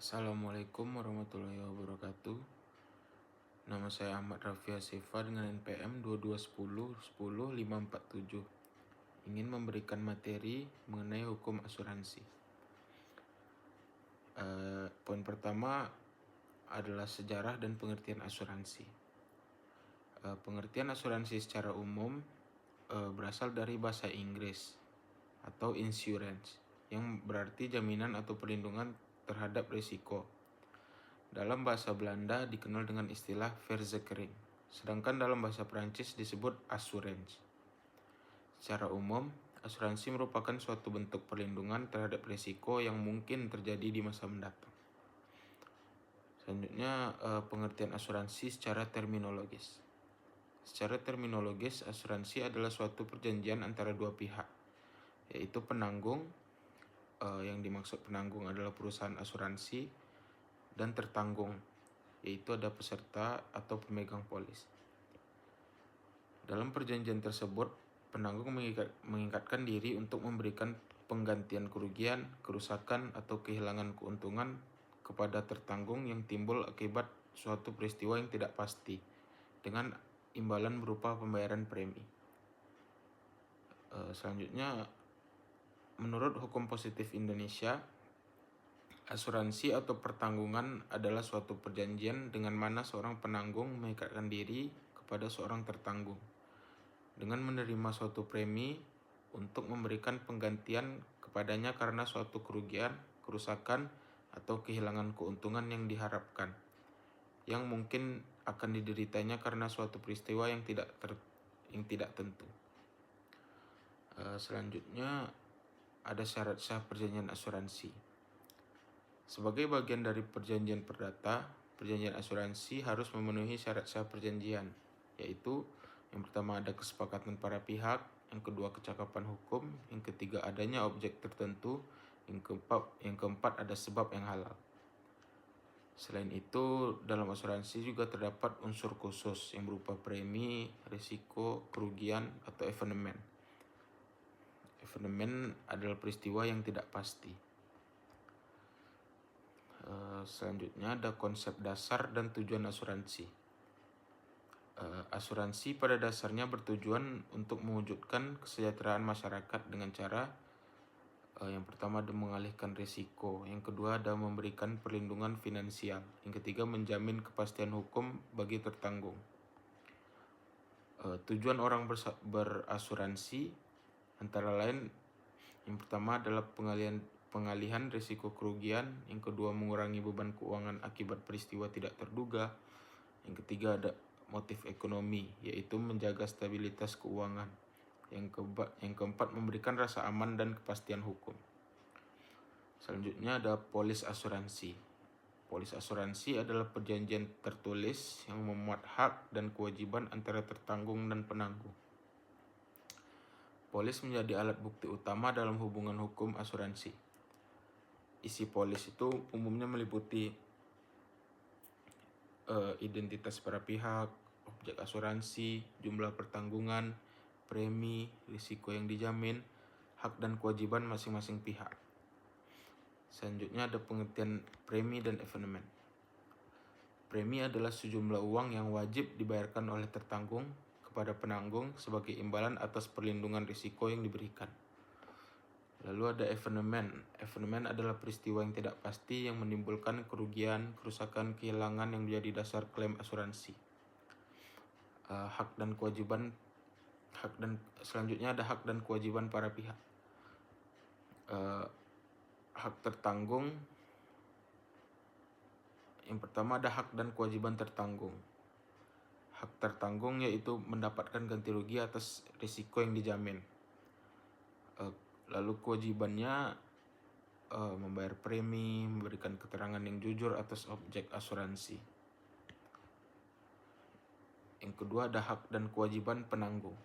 Assalamualaikum warahmatullahi wabarakatuh. Nama saya Ahmad Raffi Asifa dengan NPM 2210 10547. Ingin memberikan materi mengenai hukum asuransi. Poin pertama adalah sejarah dan pengertian asuransi. Pengertian asuransi secara umum berasal dari bahasa Inggris atau insurance, yang berarti jaminan atau perlindungan terhadap risiko. Dalam bahasa Belanda dikenal dengan istilah verzekering, sedangkan dalam bahasa Perancis disebut assurance. Secara umum, asuransi merupakan suatu bentuk perlindungan terhadap risiko yang mungkin terjadi di masa mendatang. Selanjutnya, pengertian asuransi secara terminologis. Secara terminologis, asuransi adalah suatu perjanjian antara dua pihak, yaitu penanggung. Yang dimaksud penanggung adalah perusahaan asuransi, dan tertanggung, yaitu ada peserta atau pemegang polis. Dalam perjanjian tersebut, penanggung mengikatkan diri untuk memberikan penggantian kerugian, kerusakan, atau kehilangan keuntungan kepada tertanggung yang timbul akibat suatu peristiwa yang tidak pasti, dengan imbalan berupa pembayaran premi. Selanjutnya, menurut hukum positif Indonesia, asuransi atau pertanggungan adalah suatu perjanjian dengan mana seorang penanggung mengikatkan diri kepada seorang tertanggung dengan menerima suatu premi untuk memberikan penggantian kepadanya karena suatu kerugian, kerusakan, atau kehilangan keuntungan yang diharapkan, yang mungkin akan dideritanya karena suatu peristiwa yang tidak tentu. Selanjutnya, ada syarat sah perjanjian asuransi. Sebagai bagian dari perjanjian perdata, perjanjian asuransi harus memenuhi syarat sah perjanjian, yaitu yang pertama ada kesepakatan para pihak, yang kedua kecakapan hukum, yang ketiga adanya objek tertentu, yang keempat ada sebab yang halal. Selain itu, dalam asuransi juga terdapat unsur khusus yang berupa premi, risiko, kerugian, atau evenement. Evenement adalah peristiwa yang tidak pasti. Selanjutnya ada konsep dasar dan tujuan asuransi. Asuransi pada dasarnya bertujuan untuk mewujudkan kesejahteraan masyarakat dengan cara yang pertama ada mengalihkan risiko, yang kedua ada memberikan perlindungan finansial, yang ketiga menjamin kepastian hukum bagi tertanggung. Tujuan orang berasuransi antara lain yang pertama adalah pengalihan risiko kerugian, yang kedua mengurangi beban keuangan akibat peristiwa tidak terduga, yang ketiga ada motif ekonomi, yaitu menjaga stabilitas keuangan, yang keempat memberikan rasa aman dan kepastian hukum. Selanjutnya ada polis asuransi. Polis asuransi adalah perjanjian tertulis yang memuat hak dan kewajiban antara tertanggung dan penanggung. Polis menjadi alat bukti utama dalam hubungan hukum asuransi. Isi polis itu umumnya meliputi identitas para pihak, objek asuransi, jumlah pertanggungan, premi, risiko yang dijamin, hak dan kewajiban masing-masing pihak. Selanjutnya ada pengertian premi dan evenement. Premi adalah sejumlah uang yang wajib dibayarkan oleh tertanggung kepada penanggung sebagai imbalan atas perlindungan risiko yang diberikan. Lalu ada evenement. Evenement adalah peristiwa yang tidak pasti yang menimbulkan kerugian, kerusakan, kehilangan yang menjadi dasar klaim asuransi. Selanjutnya ada hak dan kewajiban para pihak. Hak tertanggung. Yang pertama ada hak dan kewajiban tertanggung. Hak tertanggung yaitu mendapatkan ganti rugi atas risiko yang dijamin. Lalu kewajibannya membayar premi, memberikan keterangan yang jujur atas objek asuransi. Yang kedua ada hak dan kewajiban penanggung.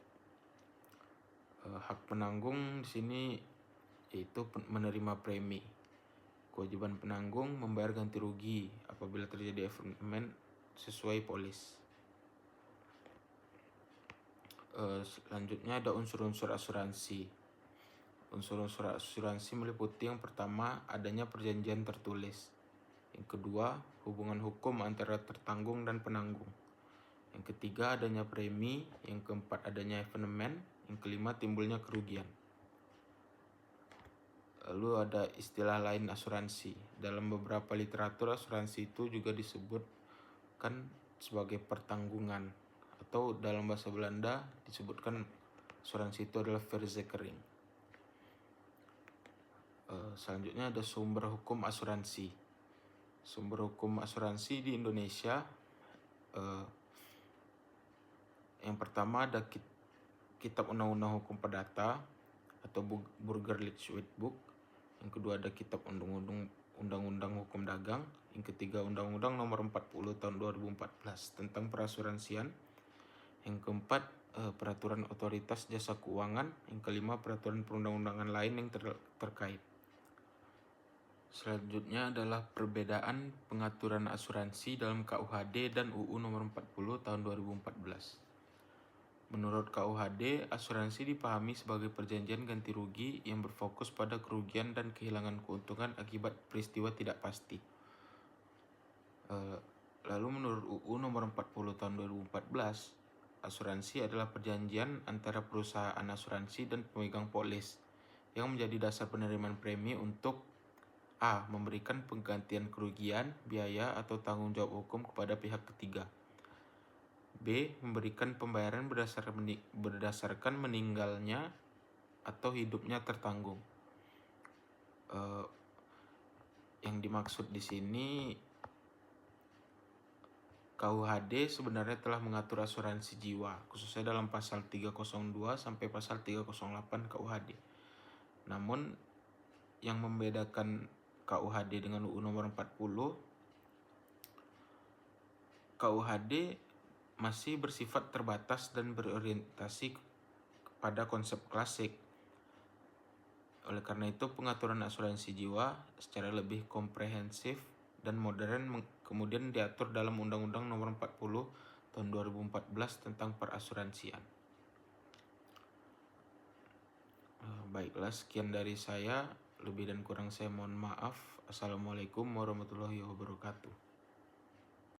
Hak penanggung di sini yaitu menerima premi. Kewajiban penanggung membayar ganti rugi apabila terjadi evenement sesuai polis. Selanjutnya ada unsur-unsur asuransi. Unsur-unsur asuransi meliputi yang pertama adanya perjanjian tertulis, Yang kedua, hubungan hukum antara tertanggung dan penanggung. Yang ketiga, adanya premi. Yang keempat, adanya evenement. Yang kelima, timbulnya kerugian. Lalu ada istilah lain asuransi. Dalam beberapa literatur, asuransi itu juga disebutkan sebagai pertanggungan. Atau dalam bahasa Belanda disebutkan asuransi itu adalah verzekering. Selanjutnya ada sumber hukum asuransi. Sumber hukum asuransi di Indonesia, yang pertama ada Kitab Undang-Undang Hukum Perdata atau Burgerlich Wetboek. Yang kedua ada Kitab Undang-Undang Hukum Dagang. Yang ketiga Undang-Undang Nomor 40 Tahun 2014 tentang perasuransian. Yang keempat Peraturan Otoritas Jasa Keuangan. Yang kelima peraturan perundang-undangan lain yang terkait. Selanjutnya adalah perbedaan pengaturan asuransi dalam KUHD dan UU Nomor 40 Tahun 2014. Menurut KUHD, asuransi dipahami sebagai perjanjian ganti rugi yang berfokus pada kerugian dan kehilangan keuntungan akibat peristiwa tidak pasti. Lalu menurut UU Nomor 40 Tahun 2014, asuransi adalah perjanjian antara perusahaan asuransi dan pemegang polis yang menjadi dasar penerimaan premi untuk A. Memberikan penggantian kerugian, biaya, atau tanggung jawab hukum kepada pihak ketiga. B. Memberikan pembayaran berdasarkan meninggalnya atau hidupnya tertanggung. Yang dimaksud di sini, KUHD sebenarnya telah mengatur asuransi jiwa, khususnya dalam pasal 302 sampai pasal 308 KUHD. Namun, yang membedakan KUHD dengan UU Nomor 40, KUHD masih bersifat terbatas dan berorientasi pada konsep klasik. Oleh karena itu, pengaturan asuransi jiwa secara lebih komprehensif dan modern kemudian diatur dalam Undang-Undang Nomor 40 Tahun 2014 tentang perasuransian. Baiklah, sekian dari saya. Lebih dan kurang saya mohon maaf. Assalamualaikum warahmatullahi wabarakatuh.